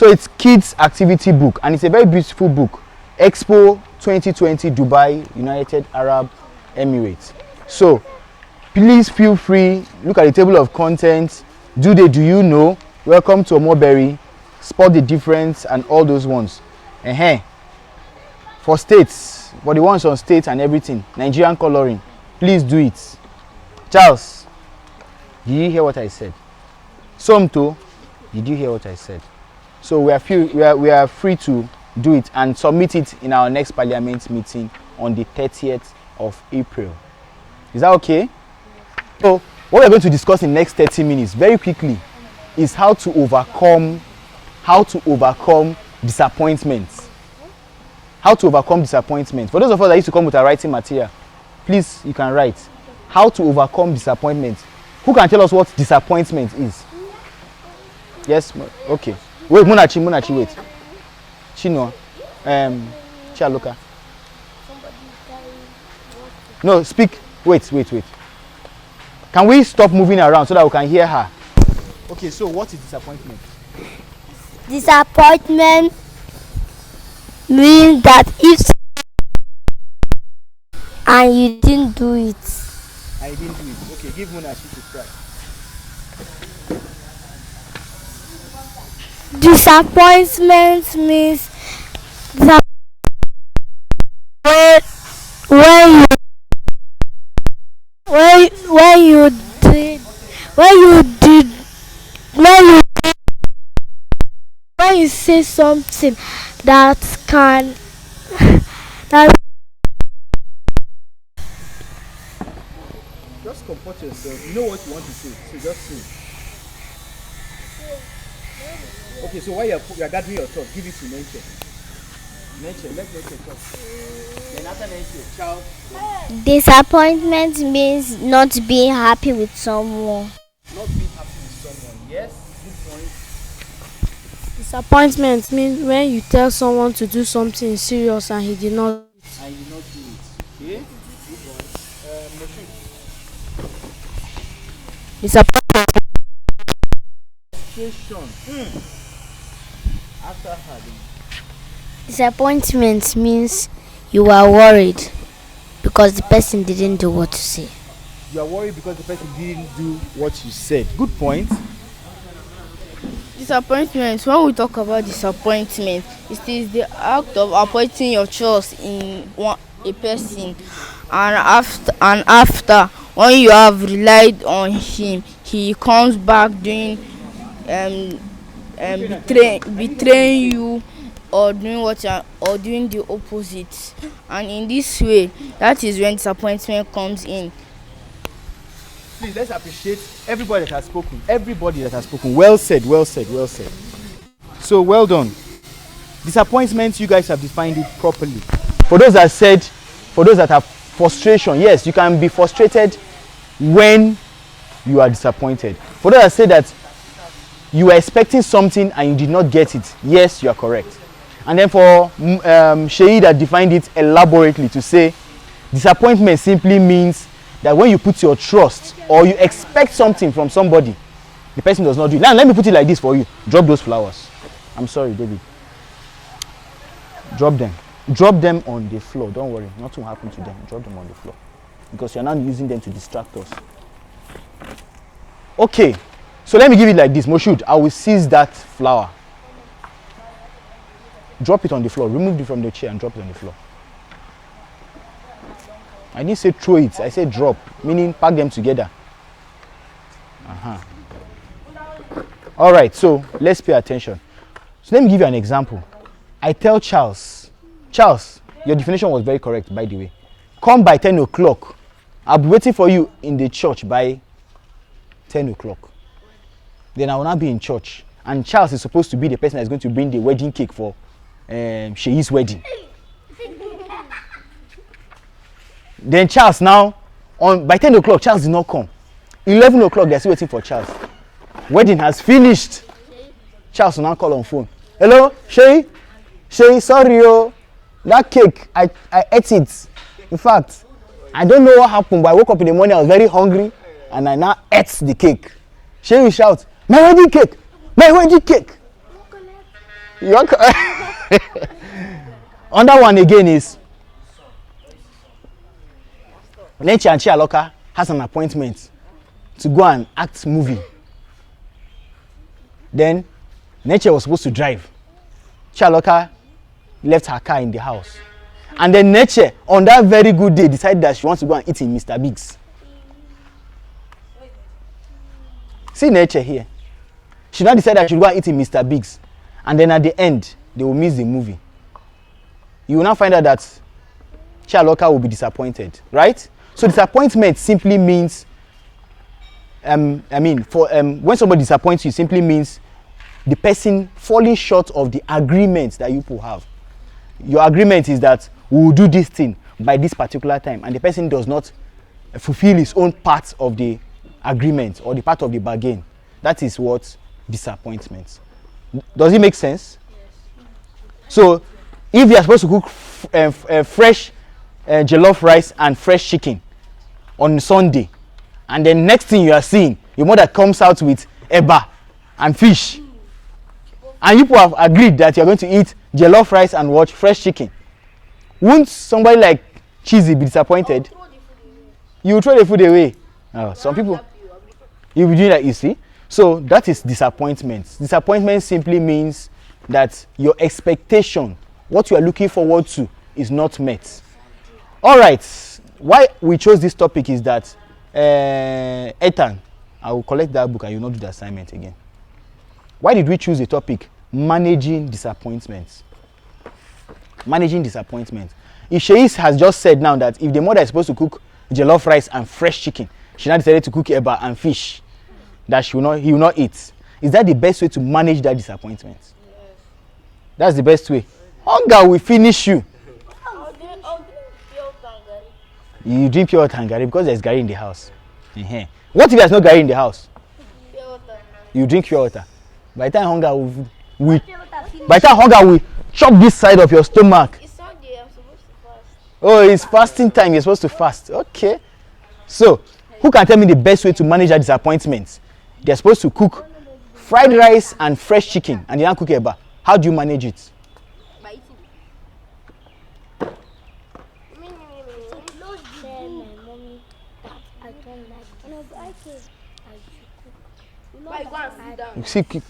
So it's kids activity book, and it's a very beautiful book. Expo 2020 Dubai, United Arab Emirates. So please feel free, look at the table of contents. Do you know? Welcome to Omoberry. Spot the difference and all those ones. For states, for the ones on states and everything, Nigerian coloring, please do it. Charles, did you hear what I said? Somto, did you hear what I said? So we are free to do it and submit it in our next parliament meeting on the 30th of April. Is that okay? So what we're going to discuss in the next 30 minutes very quickly is how to overcome disappointments. How to overcome disappointment. For those of us that used to come with a writing material, please, you can write. How to overcome disappointment. Who can tell us what disappointment is? Yes? Okay. Wait, Munachi, wait. Chino. Chialoka. No, speak. Wait. Can we stop moving around so that we can hear her? Okay, so what is disappointment? Disappointment means that if and you didn't do it. I didn't do it. Okay, give Munachi to try. Disappointment means that when you say something that just comport yourself. You know what you want to say, so just say. Okay, so while you are gathering your thoughts, give it to nature. Let nature talk. Then after nature, child. Disappointment means not being happy with someone. Not being happy with someone. Yes, good point. Disappointment means when you tell someone to do something serious and he did not. And you not do it. Okay? Good one. Disappointment. Frustration. After her. Disappointment means you are worried because the person didn't do what you say. You are worried because the person didn't do what you said. Good point. Disappointment. When we talk about disappointment, it is the act of putting your trust in a person, and after when you have relied on him, he comes back doing betraying you or doing the opposite, and in this way, that is when disappointment comes in. Please, let's appreciate everybody that has spoken. Well said. So well done. Disappointment, you guys have defined it properly. For those that have frustration, yes, you can be frustrated when you are disappointed. For those that say that you were expecting something and you did not get it, yes, you are correct. And then for Sheyi that defined it elaborately to say disappointment simply means that when you put your trust or you expect something from somebody, the person does not do it. Now let me put it like this for you. Drop those flowers. I'm sorry, David. Drop them on the floor. Don't worry, nothing will happen to them. Drop them on the floor because you're not using them to distract us. Okay, so let me give it like this. Moshood, I will seize that flower. Drop it on the floor. Remove it from the chair and drop it on the floor. I didn't say throw it. I said drop, meaning pack them together. All right, so let's pay attention. So let me give you an example. I tell Charles, your definition was very correct, by the way. Come by 10 o'clock. I'll be waiting for you in the church by 10 o'clock. Then I will not be in church. And Charles is supposed to be the person that's going to bring the wedding cake for Sheyi's wedding. Then Charles now, by 10 o'clock, Charles did not come. 11 o'clock, they're still waiting for Charles. Wedding has finished. Charles will now call on phone. Hello, Sheyi, sorry, that cake, I ate it. In fact, I don't know what happened, but I woke up in the morning, I was very hungry, and I now ate the cake. Sheyi will shout, my wedding cake! Your Another one again is Neche and Chialoka has an appointment to go and act movie. Then Neche was supposed to drive. Chialoka left her car in the house. And then Neche, on that very good day, decided that she wants to go and eat in Mr. Biggs. See Neche here. She now decided that she would go and eat in Mr. Biggs. And then at the end, they will miss the movie. You will now find out that Chialoka will be disappointed, right? So disappointment simply means, when somebody disappoints you, simply means the person falling short of the agreement that you people have. Your agreement is that we will do this thing by this particular time, and the person does not fulfill his own part of the agreement or the part of the bargain. That is what disappointment. Does it make sense? Yes. So if you are supposed to cook fresh jollof rice and fresh chicken on Sunday, and then next thing you are seeing, your mother comes out with eba and fish, and you people have agreed that you are going to eat jollof rice and watch fresh chicken, won't somebody like Cheesy be disappointed? You will throw the food away. Some people, you will do that, you see. So that is disappointment. Disappointment simply means that your expectation, what you are looking forward to, is not met. All right. Why we chose this topic is that Ethan, I will collect that book and you will not do the assignment again. Why did we choose the topic managing disappointments? Managing disappointment. If Sheis has just said now that if the mother is supposed to cook jollof rice and fresh chicken, she now decided to cook eba and fish that he will not eat. Is that the best way to manage that disappointment? Yes. That's the best way. Hunger will finish you. You drink pure water and garri because there's garri in the house. What if there's no garri in the house? You drink pure water. By the time hunger will chop this side of your stomach. It's Sunday, I'm supposed to fast. Oh, it's fasting time. You're supposed to fast. Okay. So, who can tell me the best way to manage that disappointment? They're supposed to cook fried rice and fresh chicken, and they don't cook eba. How do you manage it? By eating.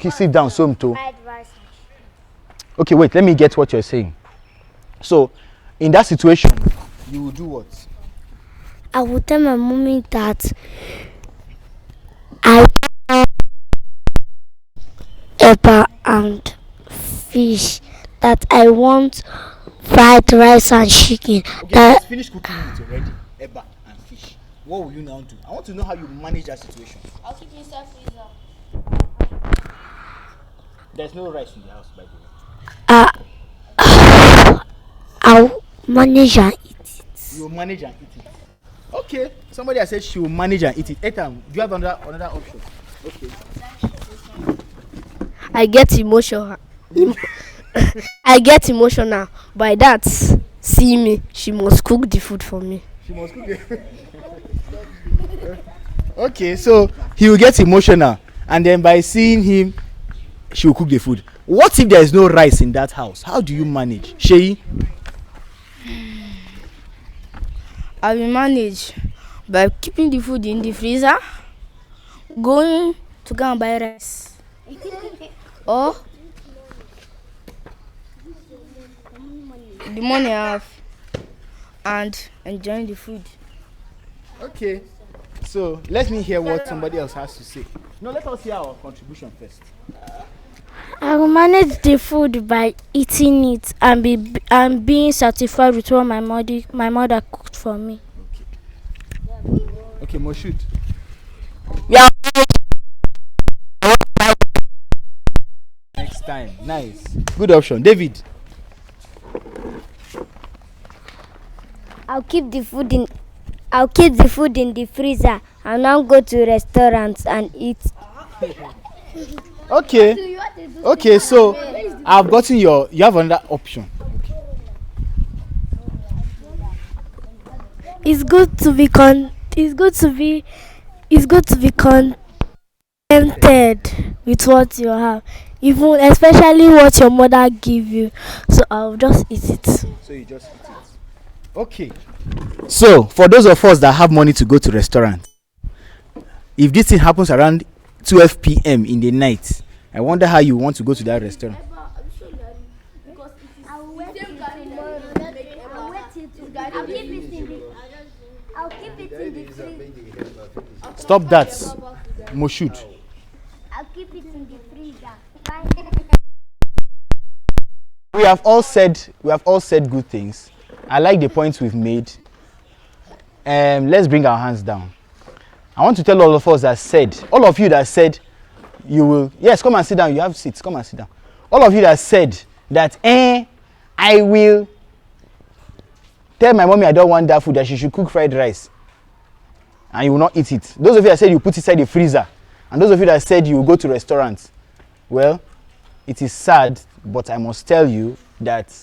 You sit down, so too. Okay, wait, let me get what you're saying. So, in that situation, you will do what? I will tell my mommy that I want eba and fish, that I want fried rice and chicken. Okay, let's finish cooking it already. Eba and fish. What will you now do? I want to know how you manage that situation. I'll keep inside freezer. There's no rice in the house, by the way. I'll manage and eat it. You will manage and eat it. Okay. Somebody has said she will manage and eat it. Ethan, do you have another option? Okay. I get emotional. I get emotional. By that, see me. She must cook the food for me. She must cook it. Okay, so he will get emotional, and then by seeing him, she will cook the food. What if there is no rice in that house? How do you manage, Sheyi? I will manage by keeping the food in the freezer, going to go and buy rice, or the money I have, and enjoying the food. Okay, so let me hear what somebody else has to say. No, let us hear our contribution first. I will manage the food by eating it and being satisfied with what my mother cooked for me. Okay, Moshood. Yeah. Next time, nice, good option, David. I'll keep the food in the freezer and not go to restaurants and eat. Okay, so I've gotten you have another option. Okay. It's good to be contented with what you have. even especially what your mother give you. So I'll just eat it. So you just eat it. Okay. So for those of us that have money to go to restaurant, if this thing happens around 12 p.m. in the night, I wonder how you want to go to that restaurant. I'll keep it in the freezer. Stop that, Moshood. I'll keep it in the freezer. We have all said good things. I like the points we've made. Let's bring our hands down. I want to tell all of us that said, all of you that said you will, yes, come and sit down. You have seats. Come and sit down. All of you that said that, I will tell my mommy I don't want that food, that she should cook fried rice, and you will not eat it. Those of you that said you put it inside the freezer, and those of you that said you will go to restaurants, well, it is sad, but I must tell you that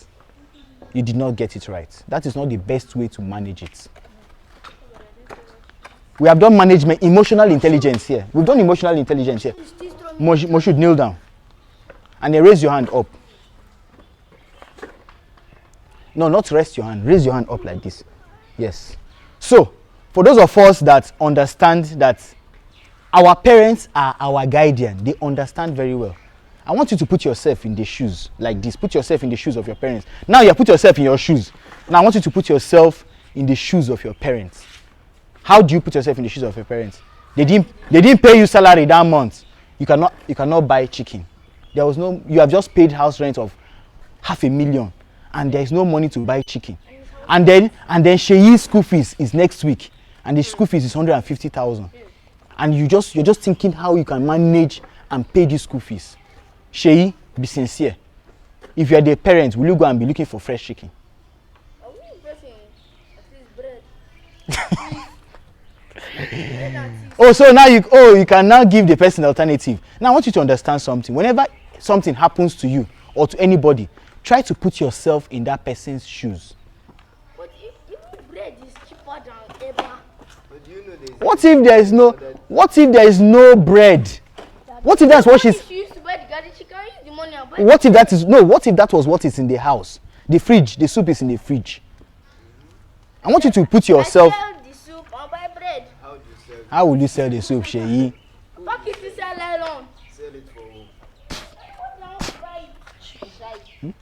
you did not get it right. That is not the best way to manage it. We have done management, emotional intelligence here. We've done emotional intelligence here. Moshood, kneel down. And then raise your hand up. No, not rest your hand. Raise your hand up like this. Yes. So, for those of us that understand that our parents are our guardian, they understand very well. I want you to put yourself in the shoes like this. Put yourself in the shoes of your parents. Now you put yourself in your shoes. Now I want you to put yourself in the shoes of your parents. How do you put yourself in the shoes of your parents? They didn't pay you salary that month. You cannot buy chicken. You have just paid house rent of $500,000 and there is no money to buy chicken. And then Sheyi's school fees is next week and the school fees is 150,000. And you're just thinking how you can manage and pay these school fees. Sheyi, be sincere. If you are the parent, will you go and be looking for fresh chicken? So now you can now give the person an alternative. Now I want you to understand something. Whenever something happens to you or to anybody, try to put yourself in that person's shoes. But if bread is cheaper than ever. What if there is no bread? What if that's what she's? What if that was what is in the house? The fridge, the soup is in the fridge. I want you to put yourself. I sell the soup and buy bread. How will you sell the soup, Sheyi? Pack it to sell alone. Sell it for who?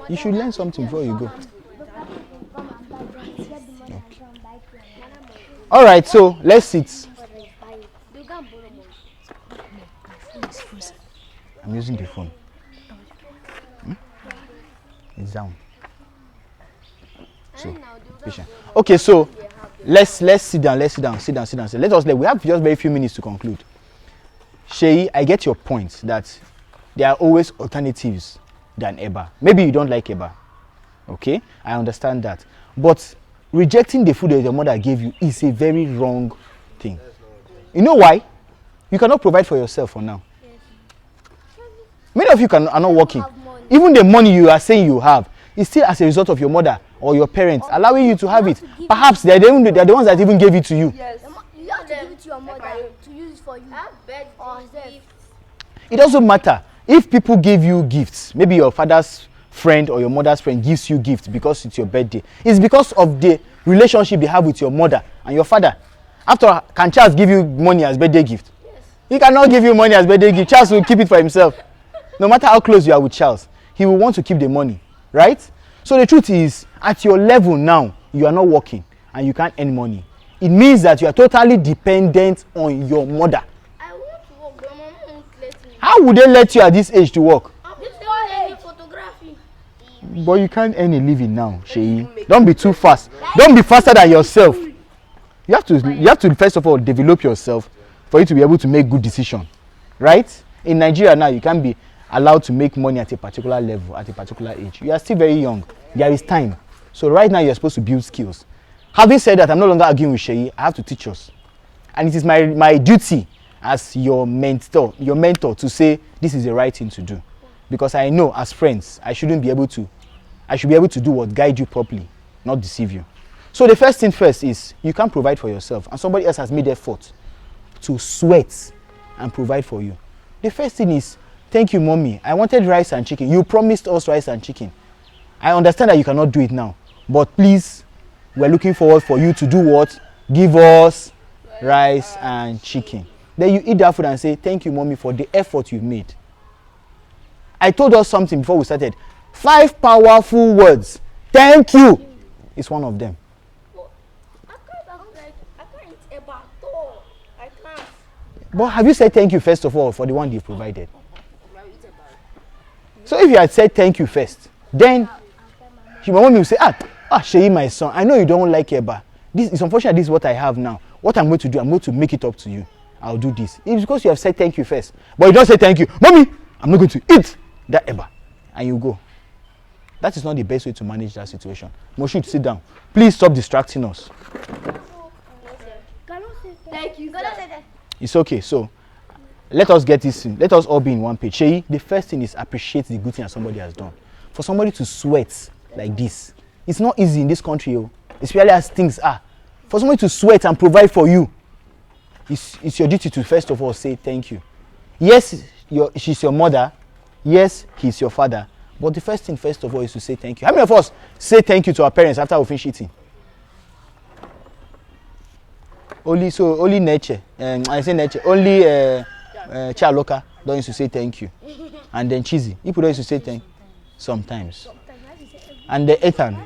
You should learn something before you go. Okay. All right, so let's sit. I'm using the phone. It's down. So, patient. Okay, so let's sit down. Let we have just very few minutes to conclude. Sheyi, I get your point that there are always alternatives than Eba. Maybe you don't like Eba. Okay, I understand that. But rejecting the food that your mother gave you is a very wrong thing. You know why? You cannot provide for yourself for now. Many of you are not working. Even the money you are saying you have is still as a result of your mother or your parents allowing you to have it. Perhaps they're the ones that even gave it to you. Yes. You have to give it to your mother to use it for you. It doesn't matter. If people give you gifts, maybe your father's friend or your mother's friend gives you gifts because it's your birthday, it's because of the relationship you have with your mother and your father. After all, can Charles give you money as birthday gift? Yes. He cannot give you money as birthday gift. Charles will keep it for himself. No matter how close you are with Charles, he will want to keep the money, right? So the truth is, at your level now, you are not working and you can't earn money. It means that you are totally dependent on your mother. I want to work, but my mom won't let me. How would they let you at this age to work? I'm just learning photography. But you can't earn a living now, Sheyi. Don't be too fast. Don't be faster than yourself. You have to first of all develop yourself for you to be able to make good decisions, right? In Nigeria now, you can't be allowed to make money at a particular level, at a particular age. You are still very young. There is time. So right now, you're supposed to build skills. Having said that, I'm no longer arguing with Sheyi. I have to teach us. And it is my duty as your mentor to say this is the right thing to do. Because I know as friends, I should be able to do what guide you properly, not deceive you. So the first thing first is you can't provide for yourself and somebody else has made effort to sweat and provide for you. The first thing is thank you, mommy. I wanted rice and chicken. You promised us rice and chicken. I understand that you cannot do it now, but please, we're looking forward for you to do what? Give us rice and chicken. Then you eat that food and say, thank you, mommy, for the effort you've made. I told us something before we started. 5 powerful words. Thank you is one of them. I can't eat eba at all. I can't. But have you said thank you first of all for the one they've provided? So if you had said thank you first, then my mommy will say, Sheyi, my son, I know you don't like eba. This is unfortunate. This is what I have now. What I'm going to do, I'm going to make it up to you. I'll do this. It's because you have said thank you first. But you don't say thank you. Mommy, I'm not going to eat that eba. And you go. That is not the best way to manage that situation. Moshood, sit down. Please stop distracting us. Thank you. It's okay. So, let us get this in. Let us all be in one page. Sheyi, the first thing is appreciate the good thing that somebody has done. For somebody to sweat like this, it's not easy in this country, especially as things are. For somebody to sweat and provide for you, it's your duty to first of all say thank you. Yes, she's your mother. Yes, he's your father. But the first thing, first of all, is to say thank you. How many of us say thank you to our parents after we finish eating? Only nature. I say nature. Only Chaloka don't used to say thank you. And then Cheesy. People don't used to say thank you. Sometimes. And the Ethan.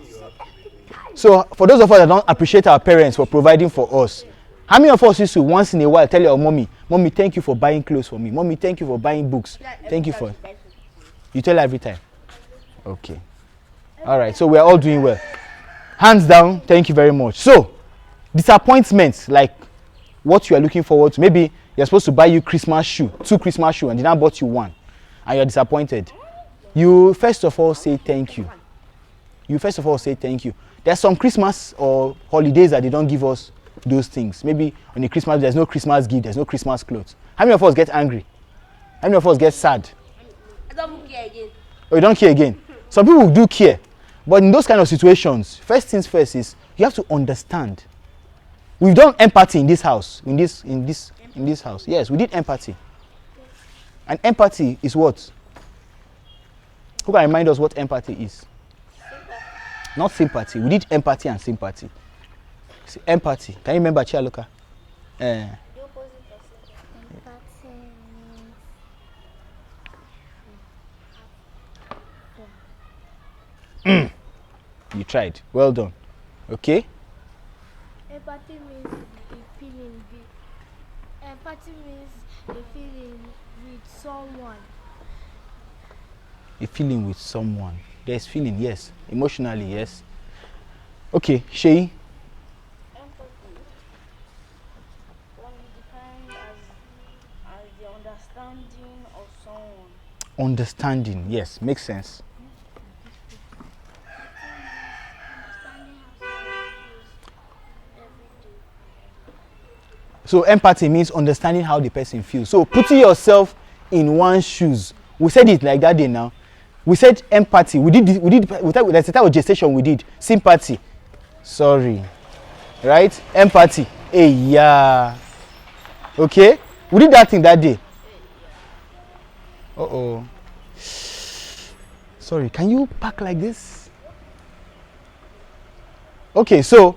So for those of us that don't appreciate our parents for providing for us, how many of us used to once in a while tell your mommy, thank you for buying clothes for me. Mommy, thank you for buying books. Thank you for. You tell her every time. Okay. All right. So we are all doing well. Hands down. Thank you very much. So disappointments, like what you are looking forward to. Maybe you're supposed to buy you Christmas shoe, 2 Christmas shoes, and they now bought you 1, and you're disappointed. You first of all say thank you. You first of all say thank you. There's some Christmas or holidays that they don't give us those things. Maybe on the Christmas, there's no Christmas gift, there's no Christmas clothes. How many of us get angry? How many of us get sad? I don't care again. Oh, you don't care again? Some people do care. But in those kind of situations, first things first is you have to understand. We've done empathy in this house. In this house. Yes, we did empathy. And empathy is what? Who can remind us what empathy is? Not sympathy. We did empathy and sympathy. See, empathy. Can you remember Chialoka? You tried. Well done. Okay? Empathy means a feeling. Empathy means a feeling with someone. A feeling with someone. There's feeling, yes. Emotionally, yes. Okay, Sheyi. Empathy can be defined as the understanding of someone. Understanding, yes, makes sense. So empathy means understanding how the person feels. So putting yourself in one's shoes. We said it like that day now. We said empathy. That's the type of gestation we did. Sympathy. Sorry. Right? Empathy. Hey, yeah. Okay? We did that thing that day. Uh-oh. Sorry, can you pack like this? Okay, so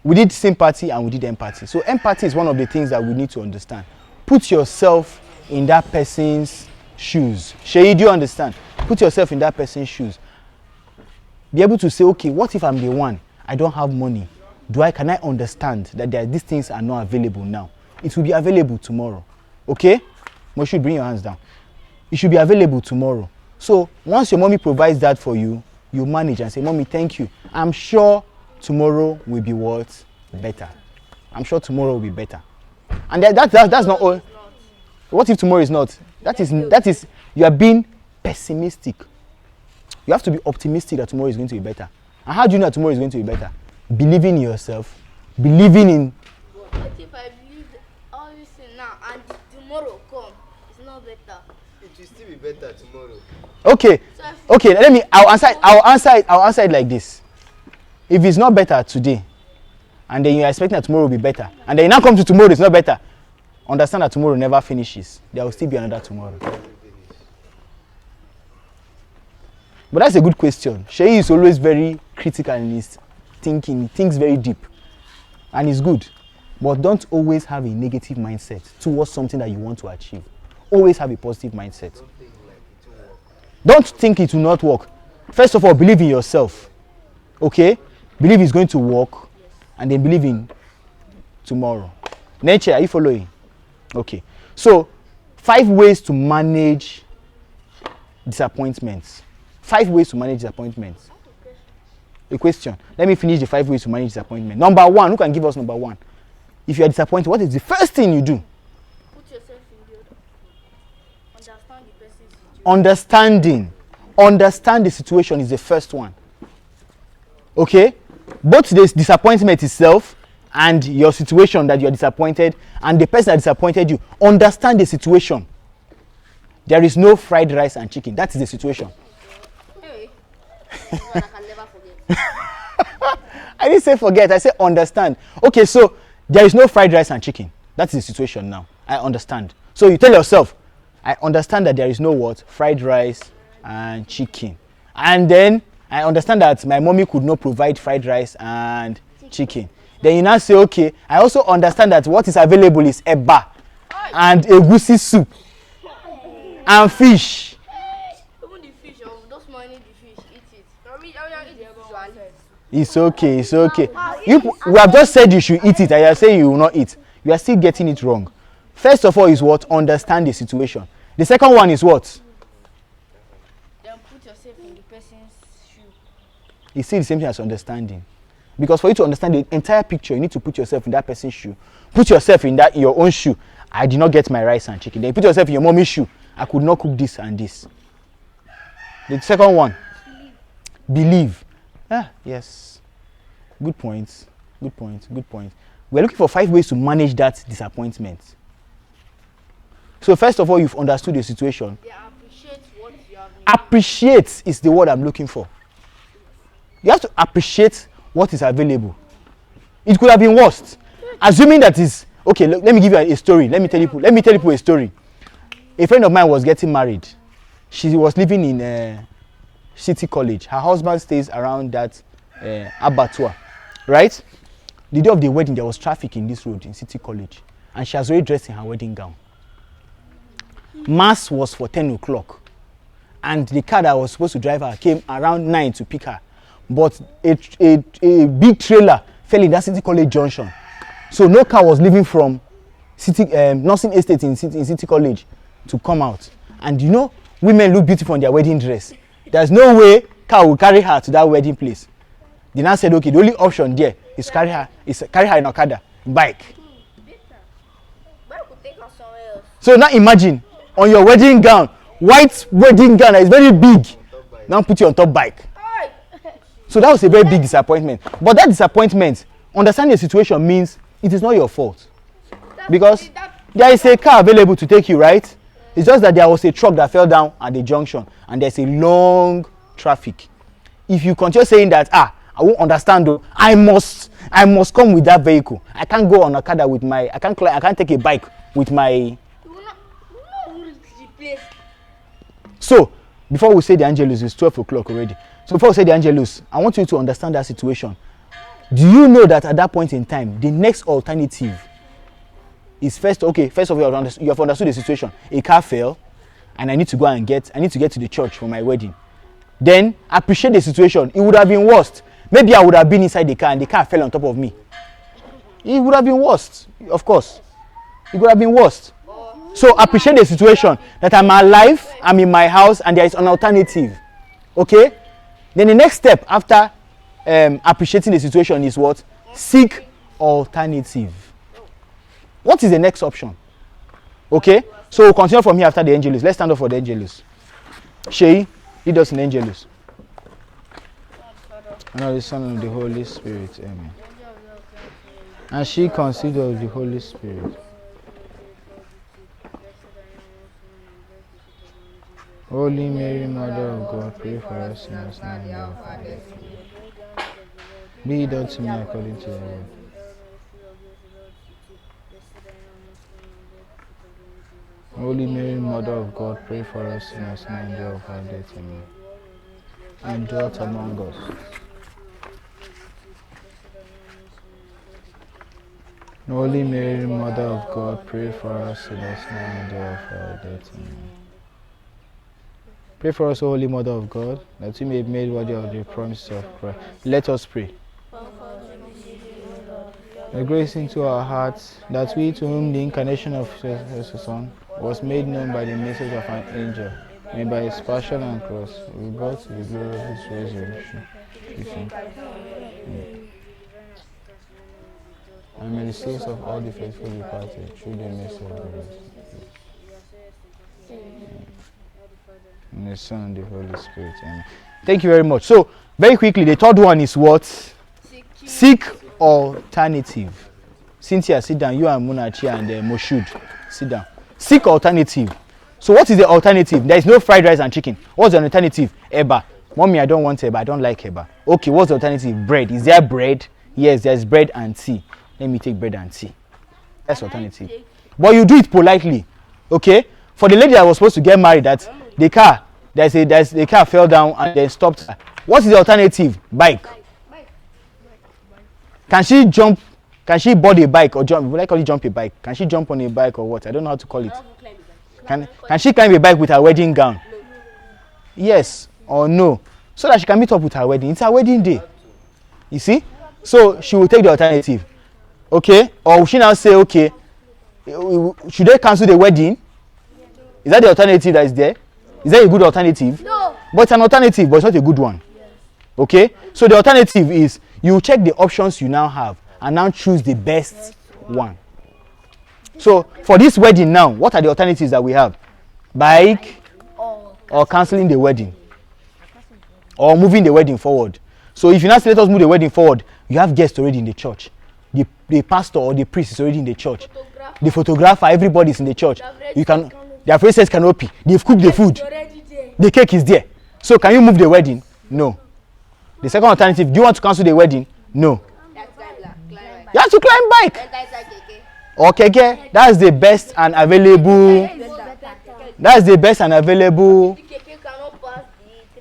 we did sympathy and we did empathy. So empathy is one of the things that we need to understand. Put yourself in that person's shoes. Sheyi, do you understand? Put yourself in that person's shoes. Be able to say, okay, what if I'm the one? I don't have money. Can I understand that these things are not available now? It will be available tomorrow. Okay? Moshood, bring your hands down. It should be available tomorrow. So once your mommy provides that for you, you manage and say, mommy, thank you. I'm sure tomorrow will be what? Better. I'm sure tomorrow will be better. And that's not all. What if tomorrow is not? That is you are being pessimistic. You have to be optimistic that tomorrow is going to be better. And how do you know that tomorrow is going to be better? Believing in yourself, believing in. What if I believe all this thing now and tomorrow come? It's not better. It will still be better tomorrow. Okay. I'll answer it like this. If it's not better today, and then you're expecting that tomorrow will be better, and then you now come to tomorrow, it's not better, understand that tomorrow never finishes. There will still be another tomorrow. But that's a good question. Shay is always very critical in his thinking. He thinks very deep. And it's good. But don't always have a negative mindset towards something that you want to achieve. Always have a positive mindset. Don't think it will not work. First of all, believe in yourself. Okay? Believe it's going to work. And then believe in tomorrow. Nature, are you following? Okay. So, 5 ways to manage disappointments. 5 ways to manage disappointments. A question. Let me finish the 5 ways to manage disappointment. Number 1. Who can give us number 1? If you are disappointed, what is the first thing you do? Put yourself in the other. Understand the person's situation. Understand the situation is the first one. Okay? Both the disappointment itself and your situation that you are disappointed and the person that disappointed you. Understand the situation. There is no fried rice and chicken. That is the situation. Hey. I can never forget. I didn't say forget. I said understand. Okay, so there is no fried rice and chicken. That's the situation now. I understand. So you tell yourself, I understand that there is no what? Fried rice and chicken. And then I understand that my mommy could not provide fried rice and chicken. Then you now say, okay, I also understand that what is available is eba and egusi soup and fish. Even the fish, those money, the fish, eat it. I mean, eat the one. It's okay, it's okay. We have just said you should eat it and you are saying you will not eat. You are still getting it wrong. First of all is what? Understand the situation. The second one is what? Then put yourself in the person's shoe. It's still the same thing as understanding. Because for you to understand the entire picture, you need to put yourself in that person's shoe. Put yourself in your own shoe. I did not get my rice and chicken. Then you put yourself in your mommy's shoe. I could not cook this and this. The second one. Believe. Yes. Good point. Good point. Good point. We're looking for 5 ways to manage that disappointment. So first of all, you've understood the situation. They appreciate what you have been Appreciate is the word I'm looking for. You have to appreciate what is available. It could have been worse. Assuming that is okay. Let me give you a story. Let me tell you a story. A friend of mine was getting married. She was living in City College. Her husband stays around that abattoir, right? The day of the wedding, there was traffic in this road in City College, and she was already dressed in her wedding gown. Mass was for 10 o'clock, and the car that was supposed to drive her came around 9 to pick her. But a big trailer fell in that City College junction. So no car was leaving from Nursing Estate in City College to come out. And you know, women look beautiful in their wedding dress. There's no way car will carry her to that wedding place. They now said, okay, the only option there is carry her in Okada, bike. But I could take her somewhere else. So now imagine, on your wedding gown, white wedding gown that is very big, now put you on top bike. So that was a very big disappointment. But that disappointment, understanding the situation means it is not your fault. Because there is a car available to take you, right? It's just that there was a truck that fell down at the junction and there's a long traffic. If you continue saying that, I won't understand though, I must come with that vehicle. I can't go on Okada with my, I can't take a bike with my. You will not reach the place. So, before we say the Angelus, it's 12 o'clock already. So before we say the Angelus, I want you to understand that situation. Do you know that at that point in time, the next alternative is first of all, you have understood the situation. A car fell, and I need to get to the church for my wedding. Then appreciate the situation. It would have been worse. Maybe I would have been inside the car and the car fell on top of me. It would have been worse, of course. It would have been worse. So appreciate the situation that I'm alive, I'm in my house, and there is an alternative. Okay? Then the next step after appreciating the situation is what? Seek alternative. What is the next option? Okay? So we'll continue from here after the Angelus. Let's stand up for the Angelus. Shay, lead us in the Angelus. And of the Son and of the Holy Spirit. Amen. And she conceived of the Holy Spirit. Holy Mary, Mother of God, pray for us sinners now and at the hour of our death. Be it done to me according to your word. Holy Mary, Mother of God, pray for us sinners now and at the hour of our death. Amen. and dwelt among us. Holy Mary, Mother of God, pray for us sinners now and the hour of our death. Amen. Pray for us, O Holy Mother of God, that we may be made worthy of the promises of Christ. Let us pray. The grace into our hearts, that we to whom the incarnation of His Son was made known by the message of an angel, may by His passion and cross be brought to the glory of His resurrection. Amen. And may the souls of all the faithful departed through the mercy of God. And the Son and the Holy Spirit. Amen. Thank you very much. So, very quickly, the third one is what? Seek alternative. Cynthia, sit down. You and Munachi and Moshood, sit down. Seek alternative. So, what is the alternative? There is no fried rice and chicken. What's the alternative? Eba. Mommy, I don't want eba. I don't like eba. Okay, what's the alternative? Bread. Is there bread? Yes, there's bread and tea. Let me take bread and tea. That's the alternative. But you do it politely. Okay? For the lady that was supposed to get married, that the car fell down and then stopped her. What is the alternative? Bike. Can she jump? Can she board a bike or jump? Would I call it jump a bike? Can she jump on a bike or what? I don't know how to call it. Can she climb a bike with her wedding gown? Yes or no? So that she can meet up with her wedding. It's her wedding day. You see? So she will take the alternative. Okay? Or will she now say, okay, should they cancel the wedding? Is that the alternative that is there? Is that a good alternative? No. But it's an alternative, but it's not a good one. Okay? So the alternative is you check the options you now have and now choose the best one. So for this wedding now, what are the alternatives that we have? Bike or cancelling the wedding or moving the wedding forward. So if you now say let us move the wedding forward, you have guests already in the church. The pastor or the priest is already in the church. The photographer, everybody is in the church. You can, their faces canopy. They've cooked the food. The cake is there. So can you move the wedding? No. The second alternative, do you want to cancel the wedding? No. You have to climb bike. Or keke. That's the best and available. That's the best and available.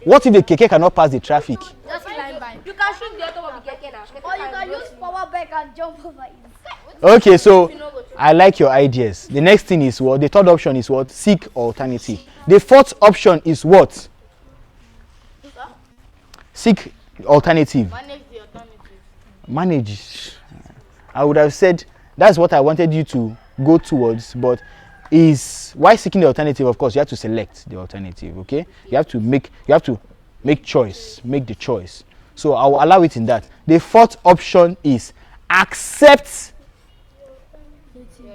What if the keke cannot pass the traffic? Just climb bike. You can shoot the other one with keke now. Or you can use power bike and jump over it. Okay, so I like your ideas. The next thing is what? The third option is what? Seek alternative. The fourth option is what? Seek alternative. Manage the alternative. Manage. I would have said that's what I wanted you to go towards, but is why seeking the alternative? Of course, you have to select the alternative. Okay, you have to make choice, make the choice. So I will allow it in that. The fourth option is accept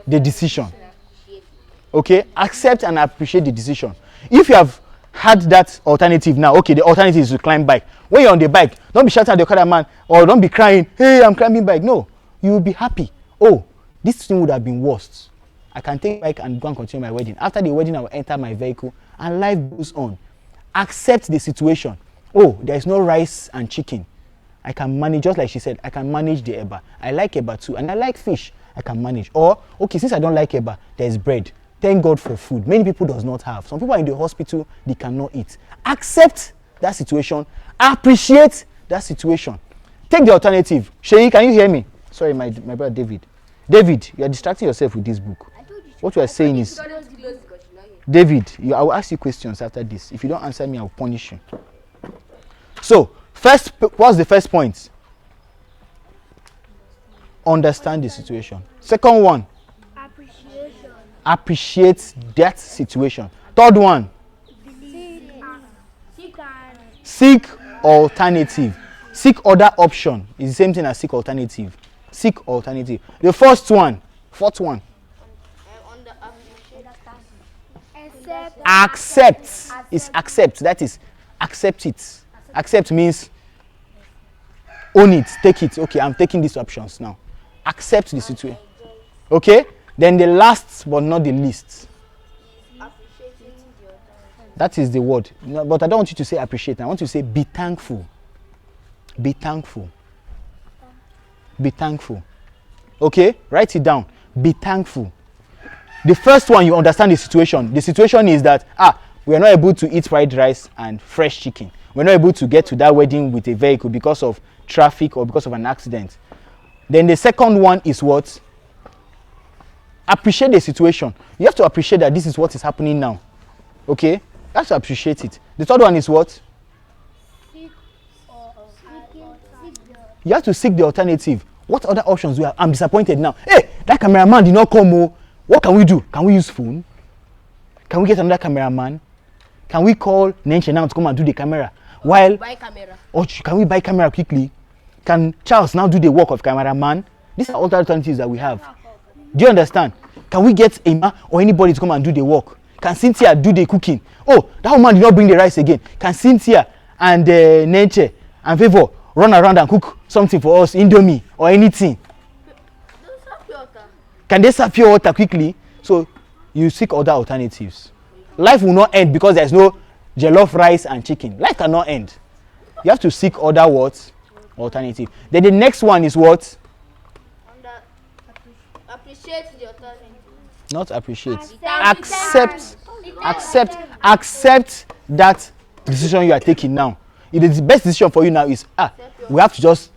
the decision. Okay, accept and appreciate the decision. If you have had that alternative now, okay, the alternative is to climb bike. When you're on the bike, don't be shouting at the other man or don't be crying, hey, I'm climbing bike. No, you will be happy. Oh, this thing would have been worse. I can take bike and go and continue my wedding. After the wedding, I will enter my vehicle and life goes on. Accept the situation. Oh, there is no rice and chicken. I can manage, just like she said, I can manage the eba. I like eba too, and I like fish. I can manage. Or, okay, since I don't like eba, there's bread. Thank God for food. Many people does not have. Some people are in the hospital, they cannot eat. Accept that situation. Appreciate that situation. Take the alternative. Sheyi, can you hear me? Sorry, my brother David. David, you are distracting yourself with this book. What you are saying is, David, I will ask you questions after this. If you don't answer me, I will punish you. So, first, what's the first point? Understand the situation. Second one, appreciate that situation. Third one, seek alternative. Seek other option. It's the same thing as seek alternative. Seek alternative. The fourth one, accept is accept. That is accept it. Accept means own it, take it. Okay, I'm taking these options now. Accept the situation. Okay? Then the last but not the least. That is the word. No, but I don't want you to say appreciate. I want you to say be thankful. Be thankful. Be thankful. Okay? Write it down. Be thankful. The first one, you understand the situation. The situation is that, we are not able to eat fried rice and fresh chicken. we're not able to get to that wedding with a vehicle because of traffic or because of an accident. Then the second one is what? Appreciate the situation. You have to appreciate that this is what is happening now. Okay? You have to appreciate it. The third one is what? You have to seek the alternative. What other options do we have? I'm disappointed now. Hey, that cameraman did not come. Oh. What can we do? Can we use phone? Can we get another cameraman? Can we call Nenche now to come and do the camera? While Buy camera. or can we buy camera quickly? Can Charles now do the work of cameraman? These are all the alternatives that we have. Do you understand? Can we get Emma or anybody to come and do the work? Can Cynthia do the cooking? Oh, that woman did not bring the rice again. Can Cynthia and Nenche and Favor run around and cook something for us, Indomie or anything? Can they serve pure water quickly? So you seek other alternatives. Life will not end because there's no jollof rice and chicken. Life cannot end. You have to seek other what? Alternative. Then the next one is what? Appreciate the alternative. Not appreciate. Accept that decision you are taking now. It is the best decision for you now is you have to just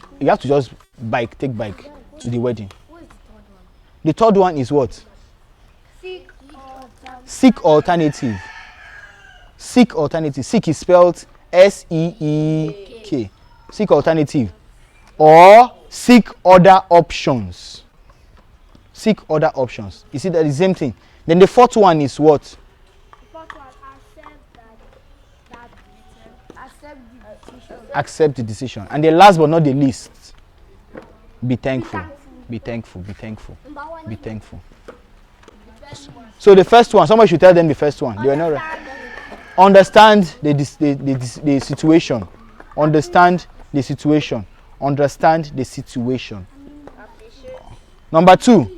take bike to the wedding. The third one is what? Seek alternative. Seek alternative. Seek is spelled S-E-E-K. Seek alternative. Or seek other options. Seek other options. You see that the same thing. Then the fourth one is what? Accept the decision. And the last but not the least, be thankful. Be thankful. Be thankful. Be thankful. So the first one, somebody should tell them the first one. They are not right. Understand the situation. Understand the situation. Understand the situation. Number 2.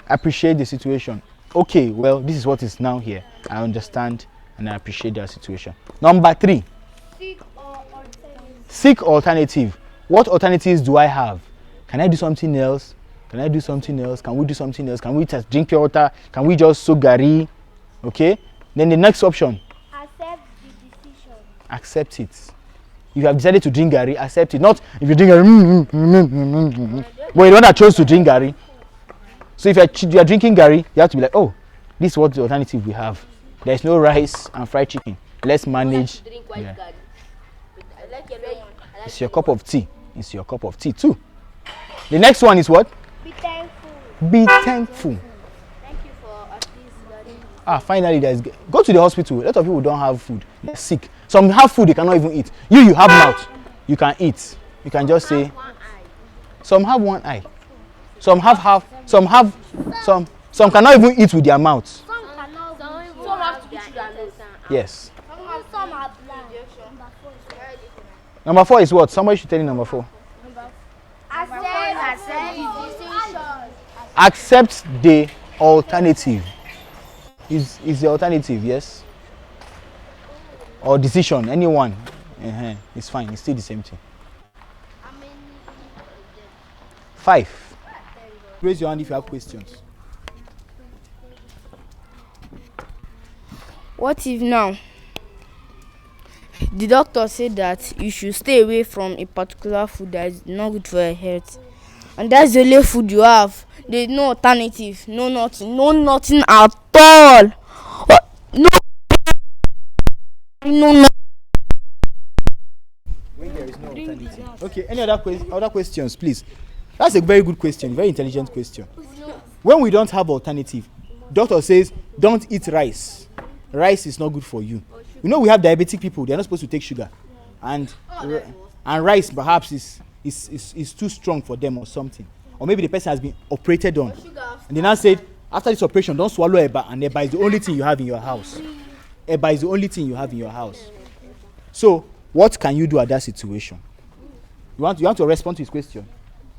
Appreciate the situation. Okay, well, this is what is now here. I understand and I appreciate their situation. Number 3. Seek alternative. What alternatives do I have? Can I do something else? Can I do something else? Can we do something else? Can we just drink pure water? Can we just soak gari? Okay. Then the next option. Accept the decision. Accept it. If you have decided to drink gari, accept it. Not if you drink gari, but you're the one that chose to drink gari. So if you are drinking gari, you have to be like, oh, this is what the alternative we have. There's no rice and fried chicken. Let's manage. Drink white Yeah. garlic. I like yellow one. I like It's your cup of tea. It's your cup of tea too. The next one is what? Be thankful. Be thankful. Thank you for at least garlic. Finally, go to the hospital. A lot of people don't have food. They're sick. Some have food they cannot even eat. You have mouth. You can eat. You can just say. Some have one eye. Some have half. Some cannot even eat with their mouth. Some have to eat their nose. Yes. Some are blind. Number 4 is what? Somebody should tell you number 4. Accept the alternative. Is the alternative, yes? Or decision, anyone. It's fine. It's still the same thing. 5. Raise your hand if you have questions. What if now the doctor said that you should stay away from a particular food that is not good for your health, and that's the only food you have? There's no alternative, no nothing at all. No. When there is no alternative. Okay, any other questions, please? That's a very good question, very intelligent question. When we don't have alternative, doctor says don't eat rice. Rice is not good for you. You know we have diabetic people, they're not supposed to take sugar. And rice perhaps is too strong for them or something. Or maybe the person has been operated on. And they now said, after this operation, don't swallow eba, and eba is the only thing you have in your house. Eba is the only thing you have in your house. So, what can you do at that situation? You want to respond to his question?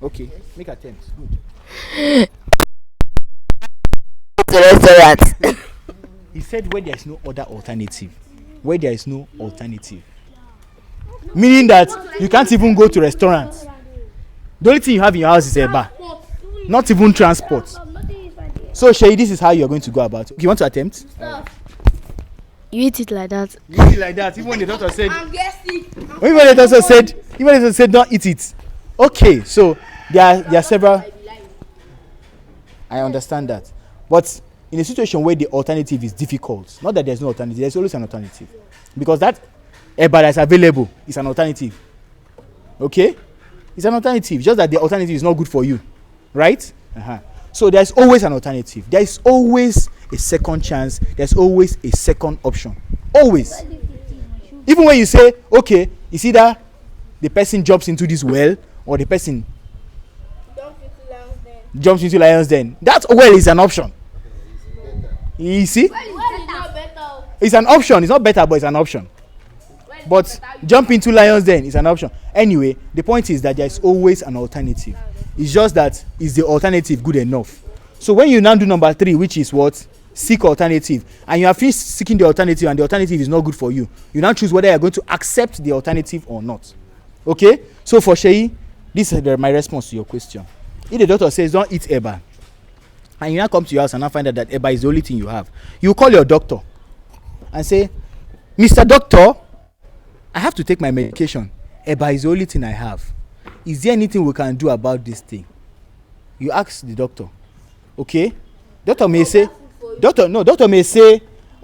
Okay, make attempts. Good. The restaurant. He said where there is no other alternative. Where there is no alternative. Meaning that you can't even go to restaurants. The only thing you have in your house is a bar. Not even transport. So Shay, this is how you're going to go about it. You want to attempt? You eat it like that. You eat it like that. Even when the doctor said. I'm guessing. Even when the doctor said, don't eat it. Okay, so there are several. I understand that, but in a situation where the alternative is difficult, not that there's no alternative, there's always an alternative, because that eba that's available is an alternative. Okay, it's an alternative. Just that the alternative is not good for you, right? So there's always an alternative. There is always a second chance. There's always a second option. Always. Even when you say, okay, it's either the person jumps into this well or the person jumps into lion's den. That well is an option. You see? It's an option. It's not better, but it's an option. But jump into lion's den is an option. Anyway, the point is that there is always an alternative. It's just that, is the alternative good enough? So when you now do number 3, which is what? Seek alternative. And you are finished seeking the alternative and the alternative is not good for you. You now choose whether you are going to accept the alternative or not. Okay? So for Sheyi, this is my response to your question. If the doctor says don't eat eba, and you now come to your house and now find out that eba is the only thing you have, you call your doctor and say, Mr. Doctor, I have to take my medication. Eba is the only thing I have. Is there anything we can do about this thing? You ask the doctor. Okay? Doctor may say,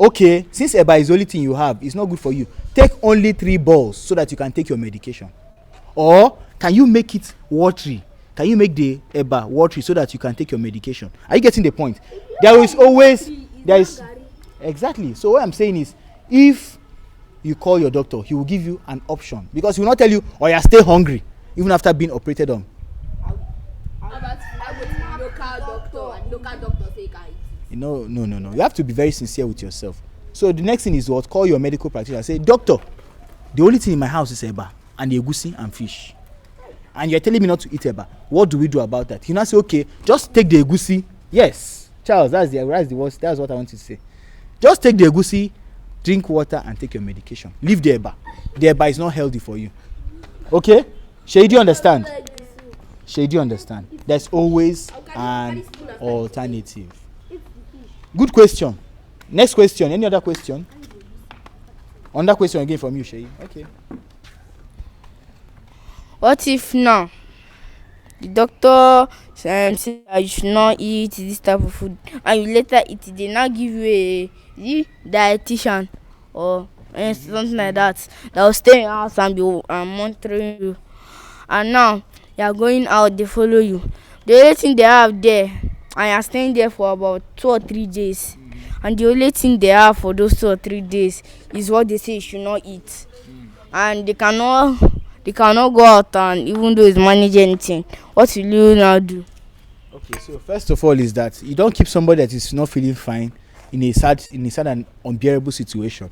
okay, since eba is the only thing you have, it's not good for you. Take only 3 balls so that you can take your medication. Or can you make it watery? Can you make the eba watery so that you can take your medication? Are you getting the point? Exactly. So what I'm saying is, if you call your doctor, he will give you an option, because he will not tell you, oh, you stay hungry even after being operated on. How about local doctor and local doctor say can eat it? No. You have to be very sincere with yourself. So the next thing is what? Call your medical practitioner. Say, doctor, the only thing in my house is eba and egusi and fish. And you're telling me not to eat eba. What do we do about that? You now say, okay, just take the egusi. Yes, Charles, that's what I want to say. Just take the egusi, drink water, and take your medication. Leave the eba. The eba is not healthy for you. Okay? Shay, do you understand? There's always an alternative. Good question. Next question. Any other question? Another question again from you, Shay. Okay. What if now the doctor says you should not eat this type of food, and you later eat it? They now give you a dietitian or something like that will stay in your house and be monitoring you. And now you are going out, they follow you. The only thing they have there, and you are staying there for about 2 or 3 days, and the only thing they have for those 2 or 3 days is what they say you should not eat, and they cannot go out, and even though it's manage anything, what will you now do? Okay, so first of all is that you don't keep somebody that is not feeling fine in a sad and unbearable situation.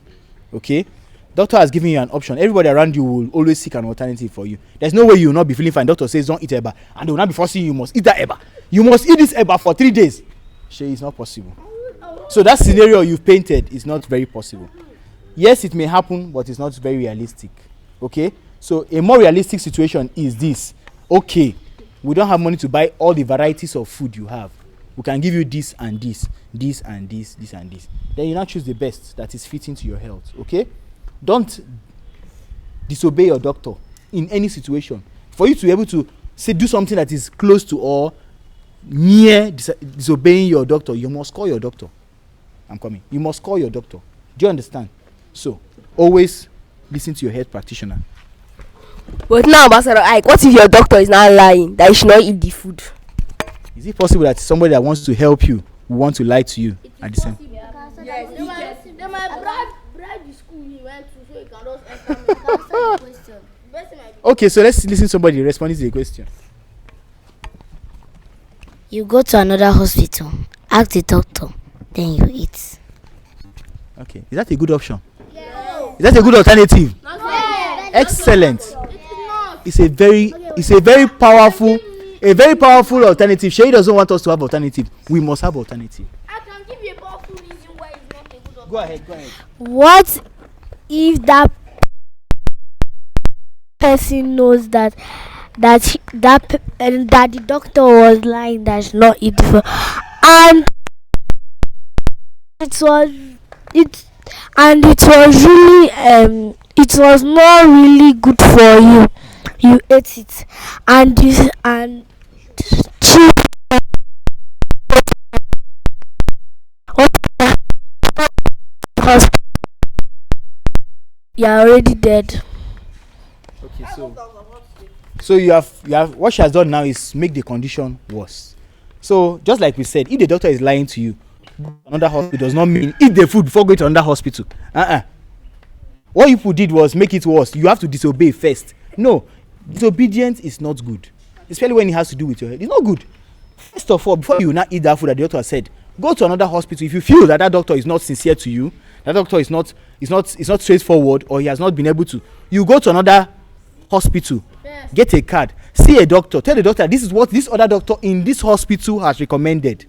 Okay? Doctor has given you an option. Everybody around you will always seek an alternative for you. There's no way you will not be feeling fine. Doctor says don't eat eba, and they will not be forcing you must eat that eba. You must eat this eba for 3 days. It's not possible. So that scenario you've painted is not very possible. Yes, it may happen, but it's not very realistic. Okay? So a more realistic situation is this. Okay, we don't have money to buy all the varieties of food you have. We can give you this and this, this and this, this and this. Then you now choose the best that is fitting to your health. Okay? Don't disobey your doctor in any situation. For you to be able to do something that is close to or near disobeying your doctor, you must call your doctor. I'm coming. You must call your doctor. Do you understand? So, always listen to your health practitioner. But now, Ambassador Ike, what if your doctor is not lying that you should not eat the food? Is it possible that somebody that wants to help you will want to lie to you at the same time? Yes, they might bribe the school he went to so he can just enter. Okay, so let's listen to somebody responding to the question. You go to another hospital, ask the doctor, then you eat. Okay, is that a good option? Yes. Is that a good alternative? Yes. Excellent. It's a very powerful alternative. Shay doesn't want us to have alternative. We must have alternative. I can give you a powerful reason why it's not a good option. Go ahead. What if that person knows that the doctor was lying that should not eat food, and and it was not really good for you. You ate it, and she was you're already dead. Okay, so you have what she has done now is make the condition worse. So just like we said, if the doctor is lying to you, another hospital does not mean eat the food before going to another hospital. What you people did was make it worse. You have to disobey first. No, disobedience is not good, especially when it has to do with your health. It's not good. First of all, before you not eat that food that the doctor said, go to another hospital. If you feel that doctor is not sincere to you, that doctor is not straightforward, or he has not been able to, you go to another hospital. Yes. Get a card, see a doctor, tell the doctor this is what this other doctor in this hospital has recommended.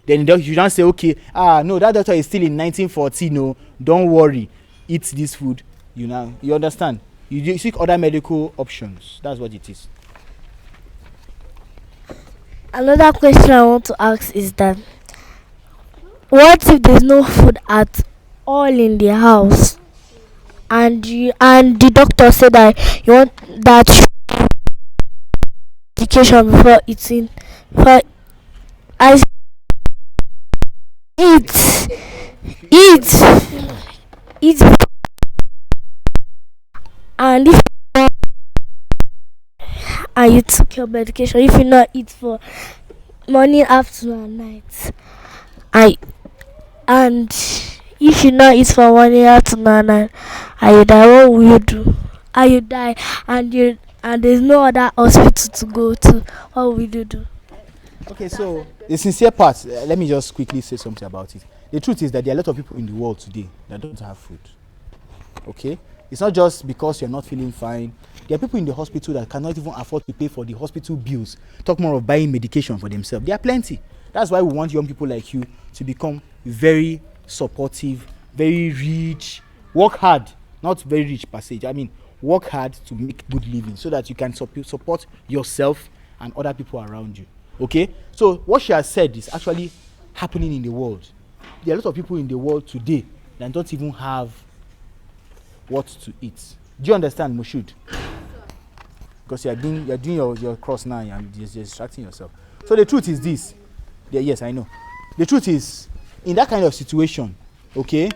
Then you don't say, okay, no, that doctor is still in 1940. No, don't worry, eat this food. You understand, you seek other medical options. That's what it is. Another question I want to ask is that, what if there's no food at all in the house, and the doctor said that you want that medication before eating? I eat, and if and you took your medication, if you not eat for morning, afternoon, and night, and if you not eat for morning, afternoon, and night, and you die, what will you do? And you die, and there's no other hospital to go to, what will you do? Okay, so the sincere part, let me just quickly say something about it. The truth is that there are a lot of people in the world today that don't have food. Okay, it's not just because you're not feeling fine. There are people in the hospital that cannot even afford to pay for the hospital bills. Talk more of buying medication for themselves. There are plenty. That's why we want young people like you to become very supportive, very rich, work hard, not very rich per se. I mean, work hard to make good living so that you can support yourself and other people around you. Okay, so what she has said is actually happening in the world. There are a lot of people in the world today that don't even have what to eat. Do you understand, Mushud? Because you're doing your cross now and you're distracting yourself. So the truth is this. Yes, I know. The truth is, in that kind of situation, okay,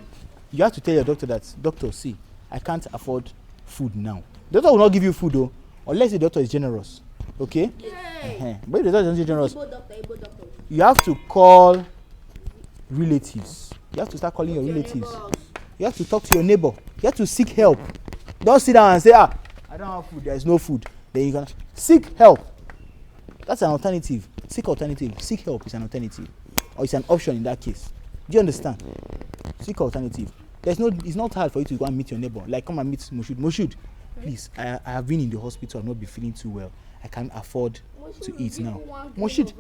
you have to tell your doctor that, doctor, see, I can't afford food now. The doctor will not give you food though, unless the doctor is generous. Okay? But if the doctor is not generous, you have to call relatives. You have to start calling your relatives. You have to talk to your neighbor. You have to seek help. Don't sit down and say, I don't have food, there is no food. Then you can seek help. That's an alternative. Seek alternative. Seek help is an alternative. Or it's an option in that case. Do you understand? Seek alternative. It's not hard for you to go and meet your neighbor. Like, come and meet Moshud. Moshud, please, I have been in the hospital, I've not been feeling too well. I can't afford to eat now. Moshud,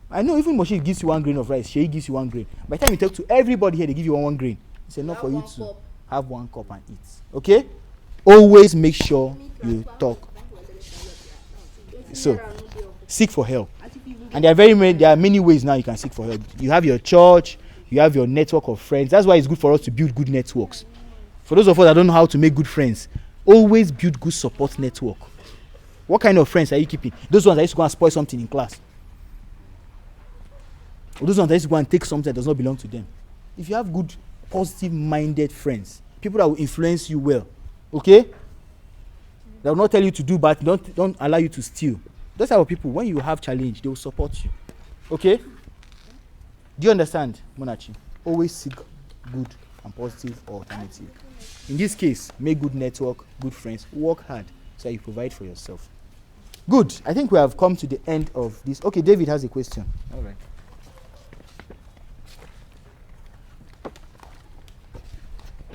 I know even Moshud gives you 1 grain of rice. She gives you 1 grain. By the time you talk to everybody here, they give you 1 grain. It's enough for you to have 1 cup and eat. Okay? Always make sure you talk. So, seek for help. And there are many ways now you can seek for help. You have your church, you have your network of friends. That's why it's good for us to build good networks. For those of us that don't know how to make good friends, always build good support network. What kind of friends are you keeping? Those ones that used to go and spoil something in class. Or those ones that used to go and take something that does not belong to them. If you have good, positive-minded friends, people that will influence you well, okay? They will not tell you to do bad, don't allow you to steal. Those type of people, when you have challenge, they will support you. Okay? Do you understand, Monachi? Always seek good and positive alternative. In this case, make good network, good friends, work hard so you provide for yourself. Good. I think we have come to the end of this. Okay, David has a question. All right.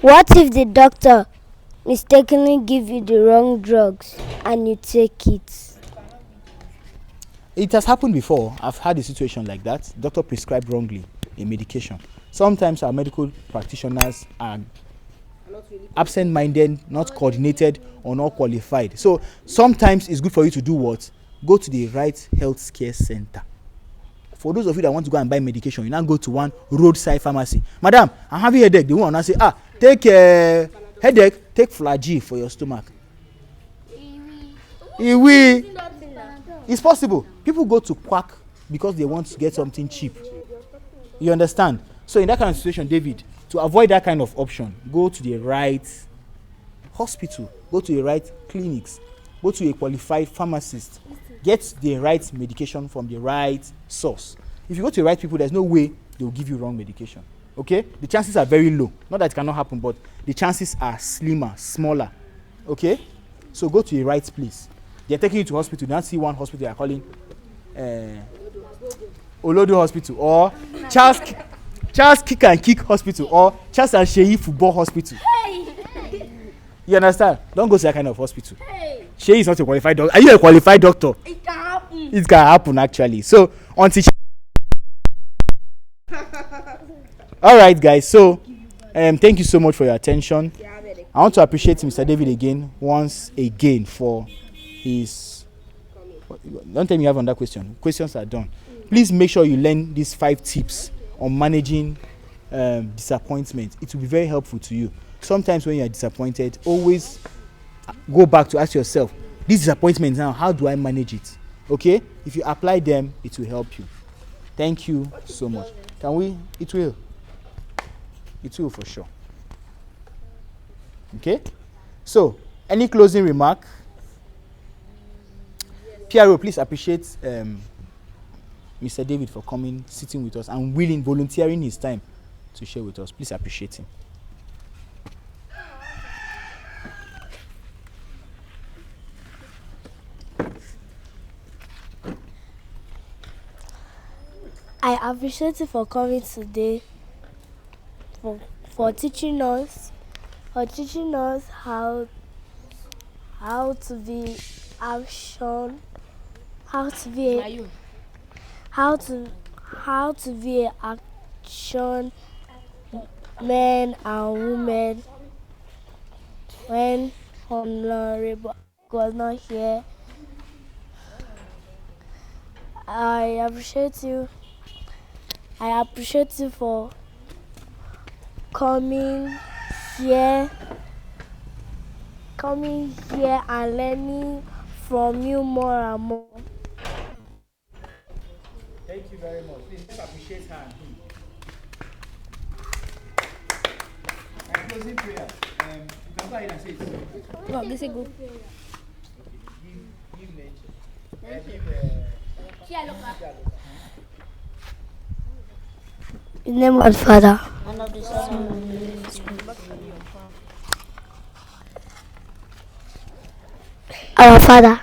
What if the doctor mistakenly give you the wrong drugs and you take it? It has happened before. I've had a situation like that. Doctor prescribed wrongly a medication. Sometimes our medical practitioners are absent-minded, not coordinated, or not qualified. So sometimes it's good for you to do what? Go to the right health care center. For those of you that want to go and buy medication, you now go to one roadside pharmacy. Madam, I'm having a headache. They want to say, take headache, take flagyl for your stomach. It's possible. People go to quack because they want to get something cheap. You understand? So in that kind of situation, David, to avoid that kind of option, go to the right hospital, go to the right clinics, go to a qualified pharmacist, get the right medication from the right source. If you go to the right people, there's no way they will give you wrong medication. Okay? The chances are very low. Not that it cannot happen, but the chances are smaller. Okay? So go to the right place. They're taking you to hospital. Now see one hospital they are calling Olodo Hospital or Charles Kick and Kick Hospital or Charles and Sheyi Football Hospital. You understand? Don't go to that kind of hospital. Sheyi is not a qualified doctor. Are you a qualified doctor? It can happen. It can happen actually. So until all right, guys. So thank you so much for your attention. I want to appreciate Mr. David once again for his. Don't tell me you have another question. Questions are done. Please make sure you learn these 5 tips on managing disappointment. It will be very helpful to you. Sometimes when you are disappointed, always go back to ask yourself, this disappointment now, how do I manage it? Okay? If you apply them, it will help you. Thank you so much. Can we? It will. It will for sure. Okay? So, any closing remark? PRO, please appreciate Mr. David for coming, sitting with us, and volunteering his time to share with us. Please appreciate him. I appreciate you for coming today, for teaching us how to be action, how to be action men and women when Honorable was not here. I appreciate you for coming here and learning from you more and more. Thank you very much. Please appreciate her and him. And closing prayer. You can go ahead and say it. No, this is good. Give nature. In the name of the Father, And of the Son. our Father,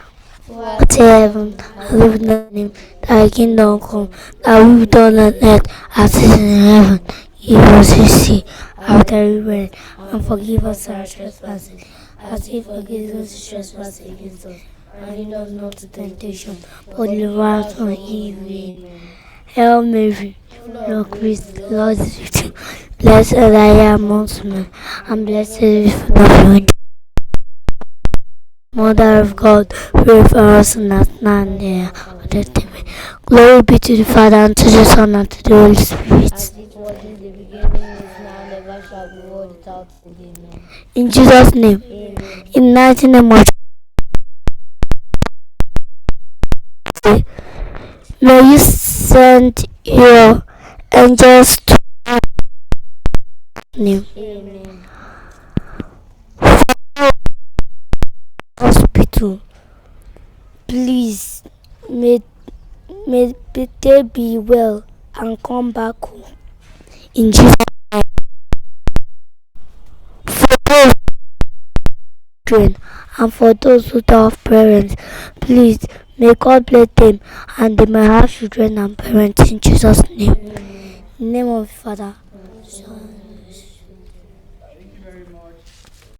who art in heaven, hallowed be thy name. Thy kingdom come, thy will be done on earth as it is in heaven. Give us this day our daily bread, and forgive us our trespasses, as we forgive those who trespass against us. And lead us not to temptation, but deliver us from evil. Amen. Hail Mary, Lord Christ, the Lord is with you. Blessed are thou amongst men, and blessed is the fruit of your womb. Mother of God, pray for us now and there. Glory be to the Father, and to the Son, and to the Holy Spirit. As it was in the beginning, is now, and ever shall be, world without end. Amen. In Jesus' name, Amen. in the mighty name of Jesus, may you send your angels to name. Amen. Hospital, please may they be well and come back home in Jesus' name. For those children and for those who don't have parents, please may God bless them and they may have children and parents in Jesus' name. In the name of the Father, Son,